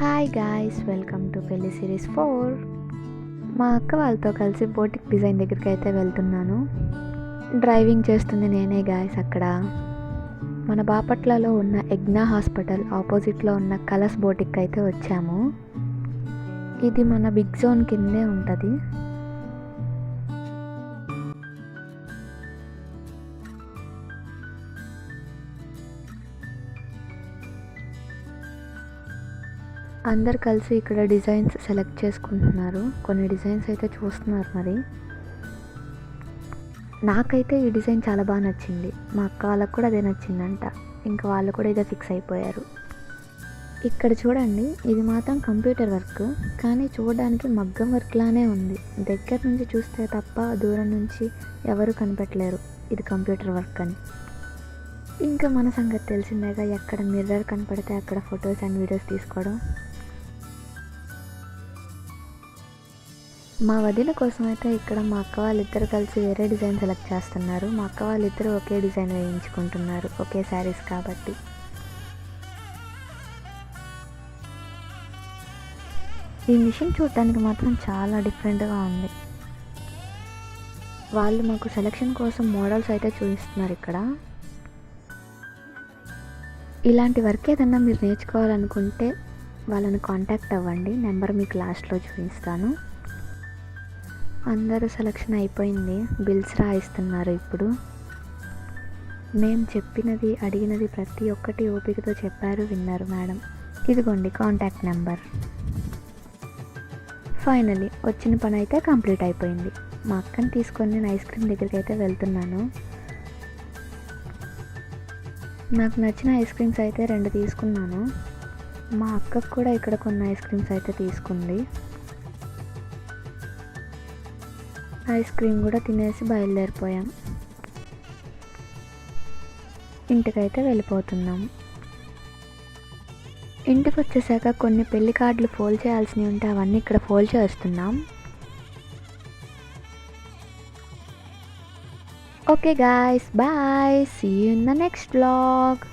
Hi guys, welcome to పెళ్లి series 4. మా అక్క వాళ్ళతో కలిసి బోటిక్ డిజైన్ దగ్గరికి అయితే వెళ్తున్నాను. డ్రైవింగ్ చేస్తుంది నేనే గాయ్స్. అక్కడ మన బాపట్లలో ఉన్న యజ్ఞ హాస్పిటల్ ఆపోజిట్లో ఉన్న కలర్స్ బోటిక్ అయితే వచ్చాము. ఇది మన బిగ్ జోన్ కిందే ఉంటుంది. అందరు కలిసి ఇక్కడ డిజైన్స్ సెలెక్ట్ చేసుకుంటున్నారు. కొన్ని డిజైన్స్ అయితే చూస్తున్నారు. మరి నాకైతే ఈ డిజైన్ చాలా బాగా నచ్చింది. మా అక్క వాళ్ళకు కూడా అదే నచ్చిందంట. ఇంకా వాళ్ళు కూడా ఇదే ఫిక్స్ అయిపోయారు. ఇక్కడ చూడండి, ఇది మాత్రం కంప్యూటర్ వర్క్, కానీ చూడడానికి మగ్గం వర్క్ లానే ఉంది. దగ్గర నుంచి చూస్తే తప్ప దూరం నుంచి ఎవరు కనిపెట్టలేరు ఇది కంప్యూటర్ వర్క్ అని. ఇంకా మన సంగతి తెలిసిందేగా, ఎక్కడ మిర్రర్ కనపడితే అక్కడ ఫొటోస్ అండ్ వీడియోస్ తీసుకోవడం. మా వదిన కోసం అయితే ఇక్కడ మా అక్క వాళ్ళిద్దరు కలిసి వేరే డిజైన్ సెలెక్ట్ చేస్తున్నారు. మా అక్క వాళ్ళిద్దరూ ఒకే డిజైన్ వేయించుకుంటున్నారు, ఒకే శారీస్ కాబట్టి. ఈ మిషన్ చూడటానికి మాత్రం చాలా డిఫరెంట్గా ఉంది. వాళ్ళు మాకు సెలెక్షన్ కోసం మోడల్స్ అయితే చూపిస్తున్నారు. ఇక్కడ ఇలాంటి వర్క్ ఏదన్నా మీరు నేర్చుకోవాలనుకుంటే వాళ్ళని కాంటాక్ట్ అవ్వండి. నెంబర్ మీకు లాస్ట్లో చూపిస్తాను. అందరూ సెలెక్షన్ అయిపోయింది, బిల్స్ రాయిస్తున్నారు. ఇప్పుడు మేము చెప్పినది అడిగినది ప్రతి ఒక్కటి ఓపికతో చెప్పారు, విన్నారు మేడం. ఇదిగోండి కాంటాక్ట్ నెంబర్. ఫైనలీ వచ్చిన పని అయితే కంప్లీట్ అయిపోయింది. మా అక్కని తీసుకొని నేను ఐస్ క్రీమ్ దగ్గరికి అయితే వెళ్తున్నాను. నాకు నచ్చిన ఐస్ క్రీమ్స్ అయితే 2 తీసుకున్నాను. మా అక్కకు కూడా ఇక్కడ కొన్ని ఐస్ క్రీమ్స్ అయితే తీసుకుంది. ఐస్ క్రీమ్ కూడా తినేసి బయలుదేరిపోయాం. ఇంటికైతే వెళ్ళిపోతున్నాం. ఇంటికి వచ్చేసాక కొన్ని పెళ్లి కార్డులు ఫోల్డ్ చేయాల్సినవి ఉంటే అవన్నీ ఇక్కడ ఫోల్డ్ చేస్తున్నాం. Okay guys, bye, see you in the next vlog.